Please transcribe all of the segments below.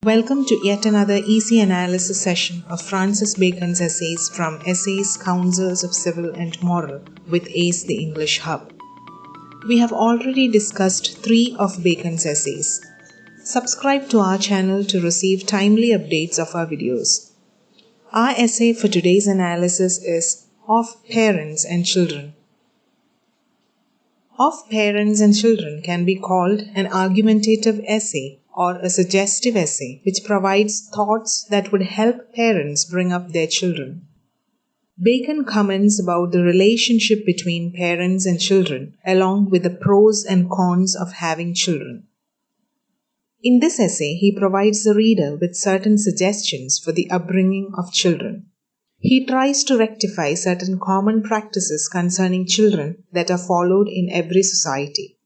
Welcome to yet another easy analysis session of Francis Bacon's essays from Essays, Counsels of Civil and Moral with ACE the English Hub. We have already discussed 3 of Bacon's essays. Subscribe to our channel to receive timely updates of our videos. Our essay for today's analysis is Of Parents and Children. Of Parents and Children can be called an argumentative essay or a suggestive essay which provides thoughts that would help parents bring up their children. Bacon comments about the relationship between parents and children along with the pros and cons of having children. In this essay, he provides the reader with certain suggestions for the upbringing of children. He tries to rectify certain common practices concerning children that are followed in every society.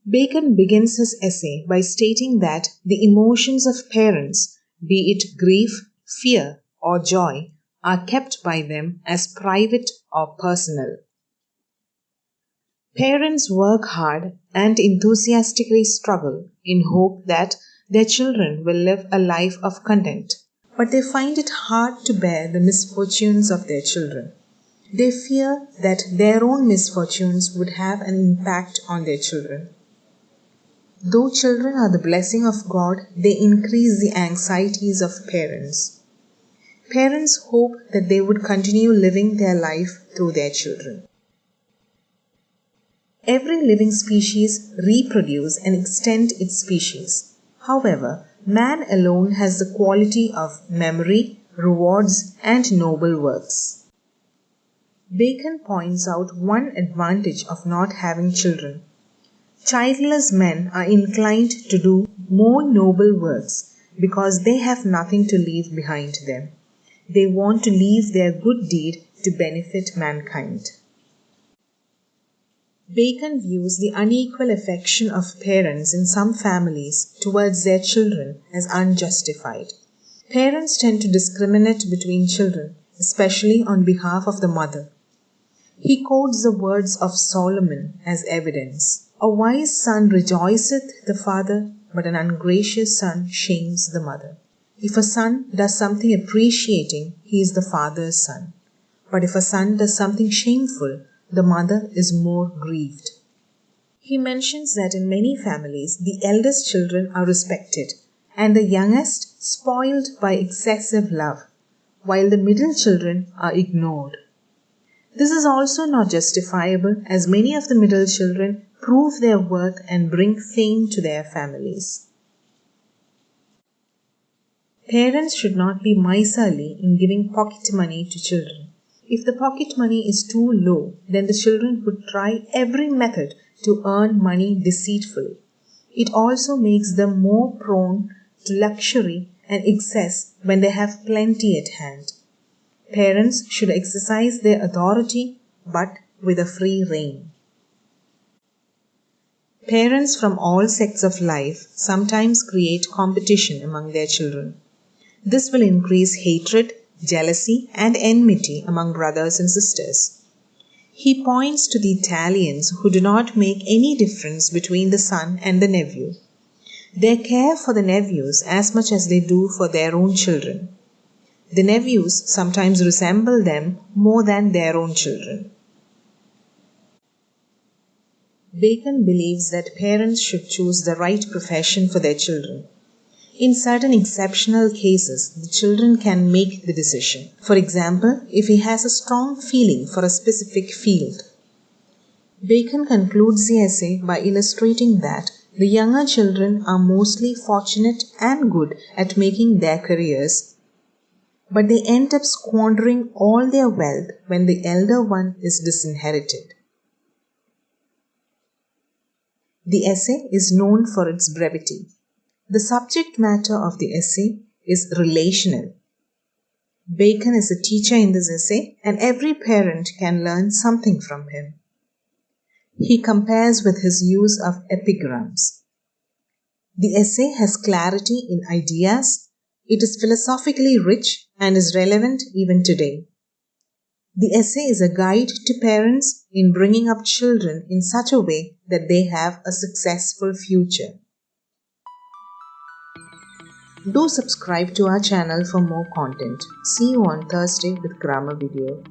Bacon begins his essay by stating that the emotions of parents, be it grief, fear, or joy, are kept by them as private or personal. Parents work hard and enthusiastically struggle in hope that their children will live a life of content, but they find it hard to bear the misfortunes of their children. They fear that their own misfortunes would have an impact on their children. Though children are the blessing of God, they increase the anxieties of parents. Parents hope that they would continue living their life through their children. Every living species reproduces and extends its species. However, man alone has the quality of memory, rewards, and noble works. Bacon points out one advantage of not having children. Childless men are inclined to do more noble works because they have nothing to leave behind them. They want to leave their good deed to benefit mankind. Bacon views the unequal affection of parents in some families towards their children as unjustified. Parents tend to discriminate between children, especially on behalf of the mother. He quotes the words of Solomon as evidence. A wise son rejoiceth the father, but an ungracious son shames the mother. If a son does something appreciating, he is the father's son. But if a son does something shameful, the mother is more grieved. He mentions that in many families, the eldest children are respected, and the youngest spoiled by excessive love, while the middle children are ignored. This is also not justifiable, as many of the middle children prove their worth and bring fame to their families. Parents should not be miserly in giving pocket money to children. If the pocket money is too low, then the children would try every method to earn money deceitfully. It also makes them more prone to luxury and excess when they have plenty at hand. Parents should exercise their authority, but with a free rein. Parents from all sects of life sometimes create competition among their children. This will increase hatred, jealousy, and enmity among brothers and sisters. He points to the Italians who do not make any difference between the son and the nephew. They care for the nephews as much as they do for their own children. The nephews sometimes resemble them more than their own children. Bacon believes that parents should choose the right profession for their children. In certain exceptional cases, the children can make the decision. For example, if he has a strong feeling for a specific field. Bacon concludes the essay by illustrating that the younger children are mostly fortunate and good at making their careers, but they end up squandering all their wealth when the elder one is disinherited. The essay is known for its brevity. The subject matter of the essay is relational. Bacon is a teacher in this essay, and every parent can learn something from him. He compares with his use of epigrams. The essay has clarity in ideas. It is philosophically rich and is relevant even today. The essay is a guide to parents in bringing up children in such a way that they have a successful future. Do subscribe to our channel for more content. See you on Thursday with grammar video.